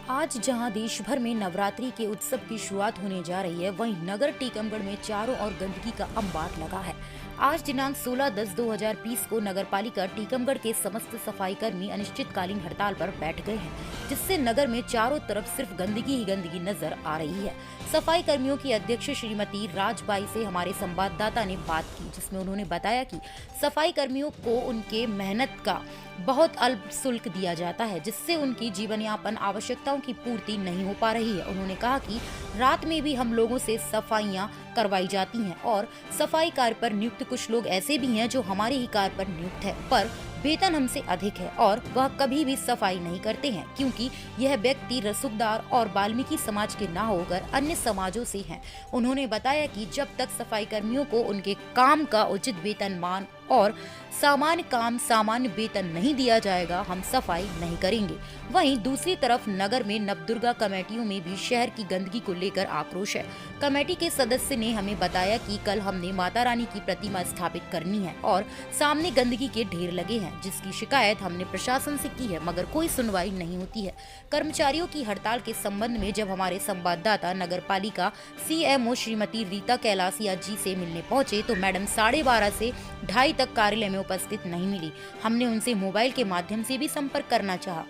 आज जहां देश भर में नवरात्रि के उत्सव की शुरुआत होने जा रही है, वहीं नगर टीकमगढ़ में चारों ओर गंदगी का अंबार लगा है। आज दिनांक 16/10/2020 को नगरपालिका टीकमगढ़ के समस्त सफाई कर्मी अनिश्चितकालीन हड़ताल पर बैठ गए हैं, जिससे नगर में चारों तरफ सिर्फ गंदगी ही गंदगी नजर आ रही है। सफाई कर्मियों की अध्यक्ष श्रीमती राजबाई से हमारे संवाददाता ने बात की, जिसमें उन्होंने बताया कि सफाई कर्मियों को उनके मेहनत का बहुत अल्प शुल्क दिया जाता है, जिससे उनकी जीवन यापन आवश्यकताओं की पूर्ति नहीं हो पा रही है। उन्होंने कहा कि रात में भी हम लोगों से सफाइयां करवाई जाती हैं और सफाई कार्य पर नियुक्त कुछ लोग ऐसे भी हैं जो हमारे ही कार्य पर नियुक्त है, पर वेतन हमसे अधिक है और वह कभी भी सफाई नहीं करते हैं, क्योंकि यह व्यक्ति रसूखदार और वाल्मीकि समाज के ना होकर अन्य समाजों से हैं। उन्होंने बताया कि जब तक सफाई कर्मियों को उनके काम का उचित वेतनमान और सामान्य काम सामान्य वेतन नहीं दिया जाएगा, हम सफाई नहीं करेंगे। वहीं दूसरी तरफ नगर में नवदुर्गा कमेटियों में भी शहर की गंदगी को लेकर आक्रोश है। कमेटी के सदस्य ने हमें बताया कि कल हमने माता रानी की प्रतिमा स्थापित करनी है और सामने गंदगी के ढेर लगे हैं, जिसकी शिकायत हमने प्रशासन से की है, मगर कोई सुनवाई नहीं होती है। कर्मचारियों की हड़ताल के संबंध में जब हमारे संवाददाता नगर पालिका CMO श्रीमती रीता कैलासिया जी से मिलने पहुंचे, तो मैडम 12:30 से 2:30 तक कार्यालय में उपस्थित नहीं मिली। हमने उनसे मोबाइल के माध्यम से भी संपर्क करना चाहा,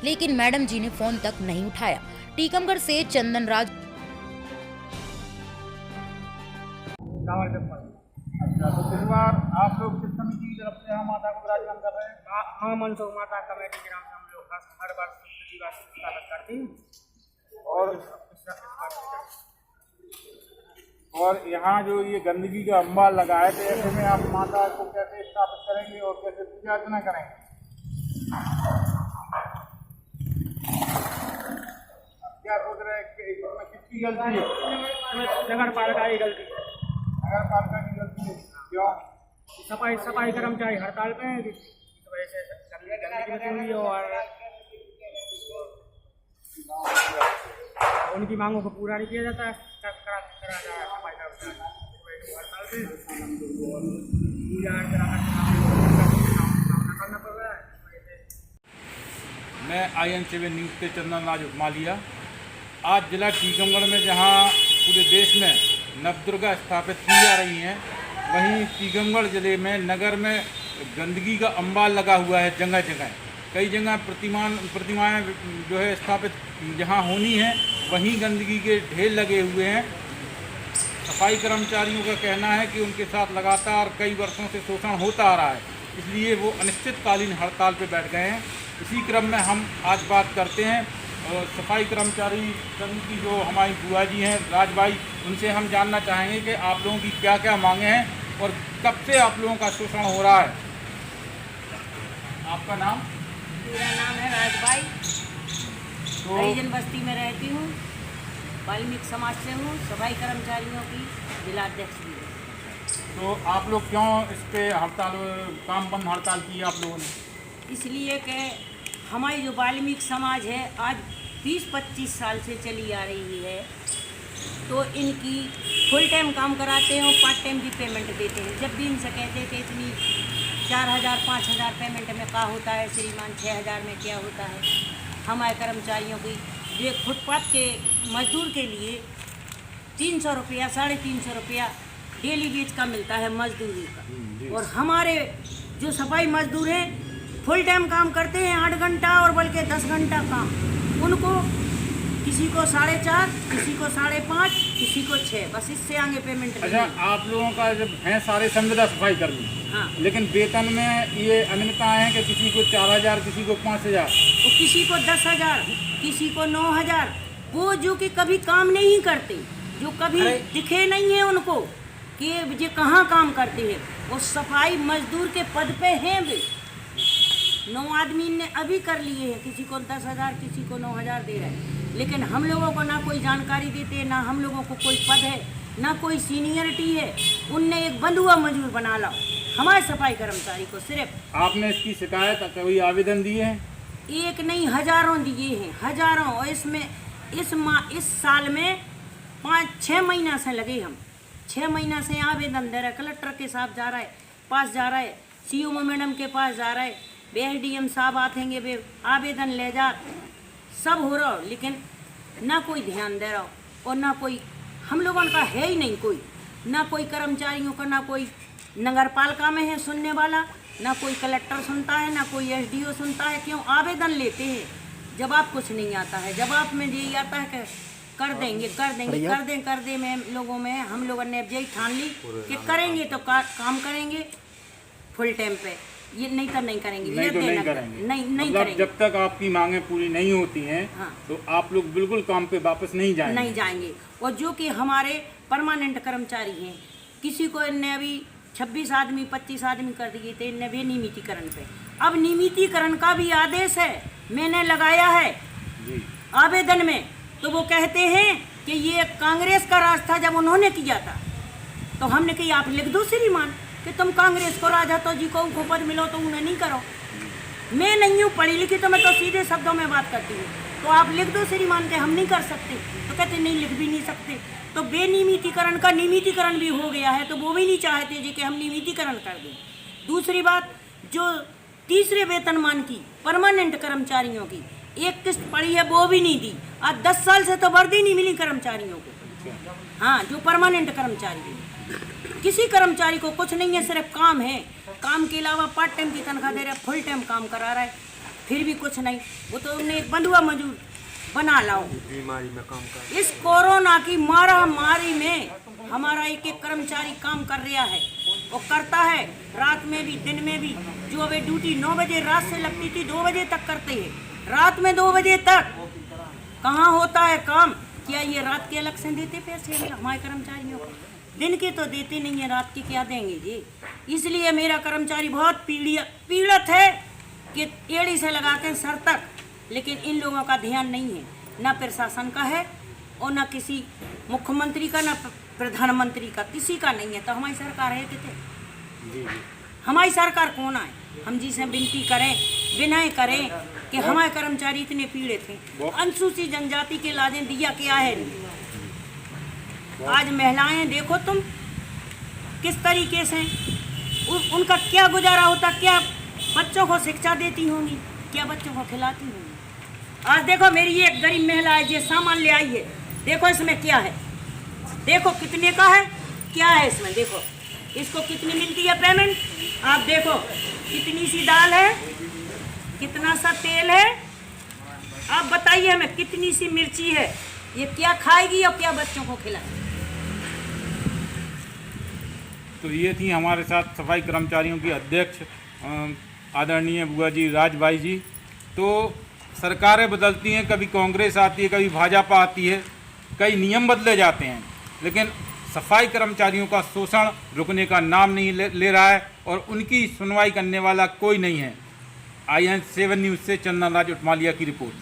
लेकिन मैडम जी ने फोन तक नहीं उठाया। टीकमगढ़ से चंदन राज। अच्छा, तो इस बार आप लोग किस समिति की तरफ से हम माता को विराजमान कर रहे हैं? हाँ, मनसुख माता कमेटी के नाम से हम लोग हर बार स्वागत करते हैं। और यहाँ जो ये गंदगी का अंबार लगा है, तो ऐसे में आप माता को कैसे स्थापित करेंगे और कैसे पूजा अर्चना करेंगे? क्या सोच रहे हैं कि इसमें किसकी गलती है? नगर पालिका की गलती है। नगर पालिका की गलती है। क्यों? सफाई कर्मचारी हड़ताल पे हैं, इस वजह से गंदगी मची हुई है और उनकी मांगों को पूरा नहीं किया जाता है। सफाई कर्मचारी हड़ताल पे पूजा अर्चना करना पड़ रहा है। मैं IN7 न्यूज़ के चंदन राज मालिया। आज जिला टीकमगढ़ में जहां पूरे देश में नवदुर्गा स्थापित की जा रही हैं, वहीं टीकमगढ़ जिले में नगर में गंदगी का अंबार लगा हुआ है। जगह जगह कई जगह प्रतिमाएं जो है स्थापित जहां होनी है, वहीं गंदगी के ढेर लगे हुए हैं। सफाई कर्मचारियों का कहना है कि उनके साथ लगातार कई वर्षों से शोषण होता आ रहा है, इसलिए वो अनिश्चितकालीन हड़ताल पर बैठ गए हैं। इसी क्रम में हम आज बात करते हैं सफाई कर्मचारी संघ की जो हमारी बुआ जी हैं राजबाई, उनसे हम जानना चाहेंगे कि आप लोगों की क्या क्या मांगे हैं और कब से आप लोगों का शोषण हो रहा है। आपका नाम? मेरा नाम है राजबाई। तो हरिजन बस्ती में रहती हूँ, वाल्मीकि समाज से हूँ, सफाई कर्मचारियों की जिलाध्यक्ष भी हूँ। तो आप लोग क्यों इस पे हड़ताल, काम बंद हड़ताल की आप लोगों ने? इसलिए कि हमारी जो वाल्मीकि समाज है आज 20-25 साल से चली आ रही है, तो इनकी फुल टाइम काम कराते हैं और पार्ट टाइम भी पेमेंट देते हैं। जब भी इनसे कहते थे इतनी 4,000-5,000 पेमेंट में क्या होता है श्रीमान, 6,000 में क्या होता है। हमारे कर्मचारियों की जो फुटपाथ के मजदूर के लिए 300 रुपया 350 रुपया डेली वेज का मिलता है मजदूरी का, और हमारे जो सफाई मजदूर हैं फुल टाइम काम करते हैं 8 घंटा और बल्कि 10 घंटा काम। उनको किसी को 4.5, किसी को 5.5, किसी को 6, बस इससे आगे पेमेंट नहीं। अच्छा, आप लोगों का जब हैं सारे संविदा सफाई कर्मी, हाँ, लेकिन वेतन में ये अनियमितताएं हैं कि किसी को 4,000, किसी को 5,000, वो किसी को 10,000, किसी को 9,000। वो जो कि कभी काम नहीं करते, जो कभी दिखे नहीं है उनको कि ये कहाँ काम करते हैं, वो सफाई मजदूर के पद पे हैं वे। 9 आदमी ने अभी कर लिए हैं, किसी को 10,000, किसी को 9,000 दे रहे हैं, लेकिन हम लोगों को ना कोई जानकारी देते हैं, ना हम लोगों को कोई पद है, ना कोई सीनियरिटी है। उनने एक बंधुआ मजदूर बना ला हमारे सफाई कर्मचारी को। सिर्फ आपने इसकी शिकायत कोई आवेदन दिए हैं? एक नहीं, हजारों दिए हैं, हजारों। और इसमें इस साल में 5-6 महीना से लगे, हम 6 महीना से आवेदन दे रहे। कलेक्टर के साथ जा रहा है, पास जा रहा है, CMO मैडम के पास जा रहा है, BSDM साहब आतेंगे वे आवेदन ले जा, सब हो रहा हो, लेकिन ना कोई ध्यान दे रहा हो और ना कोई हम लोगों का है ही नहीं कोई, ना कोई कर्मचारियों का, ना कोई नगर पालिका में है सुनने वाला, ना कोई कलेक्टर सुनता है, ना कोई एसडीओ सुनता है। क्यों आवेदन लेते हैं जब आप कुछ नहीं आता है, जब आप में यही आता है कि कर देंगे कर दे में हम लोगों ने यही ठान ली कि करेंगे तो काम करेंगे फुल टाइम पे, ये नहीं तो नहीं करेंगे, नहीं तो नहीं करेंगे, नहीं मतलब करेंगे। जब तक आपकी मांगें पूरी नहीं होती हैं हाँ। तो आप लोग बिल्कुल काम पे वापस नहीं जाएंगे। और जो कि हमारे परमानेंट कर्मचारी हैं, किसी को इनने अभी 26 आदमी 25 आदमी कर दिए थे, इनने भी नियमितीकरण पे। अब नियमितीकरण का भी आदेश है, मैंने लगाया है जी। आवेदन में, तो वो कहते हैं कि ये कांग्रेस का राज था जब उन्होंने किया था। तो हमने कही आप लिख दो श्रीमान कि तुम कांग्रेस को राजा तो जी को पद मिलो तो उन्हें नहीं करो। मैं नहीं हूँ पढ़ी लिखी, तो मैं तो सीधे शब्दों में बात करती हूँ, तो आप लिख दो श्रीमान के हम नहीं कर सकते। तो कहते नहीं, लिख भी नहीं सकते। तो बेनियमितीकरण का नियमितीकरण भी हो गया है, तो वो भी नहीं चाहते जी कि हम नियमितीकरण कर दें। दूसरी बात, जो तीसरे वेतनमान की परमानेंट कर्मचारियों की एक किस्त पड़ी है वो भी नहीं दी। आज 10 साल से तो वर्दी नहीं मिली कर्मचारियों को। हाँ, जो परमानेंट कर्मचारी है, किसी कर्मचारी को कुछ नहीं है, सिर्फ काम है। काम के अलावा पार्ट टाइम की तनख्वाह दे रहा है, फुल टाइम काम करा रहा है, फिर भी कुछ नहीं। वो तो उन्हें एक बंधुआ मजदूर बना लाओ। बीमारी में काम कर, इस कोरोना की मारामारी में हमारा एक एक कर्मचारी काम कर रहा है, वो करता है रात में भी दिन में भी। जो अभी ड्यूटी 9 बजे रात से लगती थी 2 बजे तक करते हैं, रात में 2 बजे तक कहाँ होता है काम? क्या ये रात के अलग से देते पैसे हमारे कर्मचारियों को? दिन के तो देते नहीं है, रात के क्या देंगे जी? इसलिए मेरा कर्मचारी बहुत पीड़ित है कि एड़ी से लगा के सर तक, लेकिन इन लोगों का ध्यान नहीं है, ना प्रशासन का है और ना किसी मुख्यमंत्री का, ना प्रधानमंत्री का, किसी का नहीं है। तो हमारी सरकार है कितने? हमारी सरकार कौन आए? हम जी से विनती करें, विनय करें कि हमारे कर्मचारी इतने पीड़ित हैं। अनुसूचित जनजाति के लादें दिया क्या है? आज महिलाएं देखो तुम किस तरीके से, उनका क्या गुजारा होता, क्या बच्चों को शिक्षा देती होंगी, क्या बच्चों को खिलाती होंगी। आज देखो मेरी ये एक गरीब महिला है, ये सामान ले आई है, देखो इसमें क्या है, देखो कितने का है, क्या है इसमें, देखो इसको कितनी मिलती है पेमेंट। आप देखो कितनी सी दाल है, कितना सा तेल है, आप बताइए हमें कितनी सी मिर्ची है, ये क्या खाएगी और क्या बच्चों को खिलाएगी। तो ये थी हमारे साथ सफाई कर्मचारियों की अध्यक्ष आदरणीय बुआ जी राजबाई जी। तो सरकारें बदलती हैं, कभी कांग्रेस आती है, कभी भाजपा आती है, कई नियम बदले जाते हैं, लेकिन सफाई कर्मचारियों का शोषण रुकने का नाम नहीं ले रहा है और उनकी सुनवाई करने वाला कोई नहीं है। IN7 न्यूज़ से चंदन राज उटमालिया की रिपोर्ट।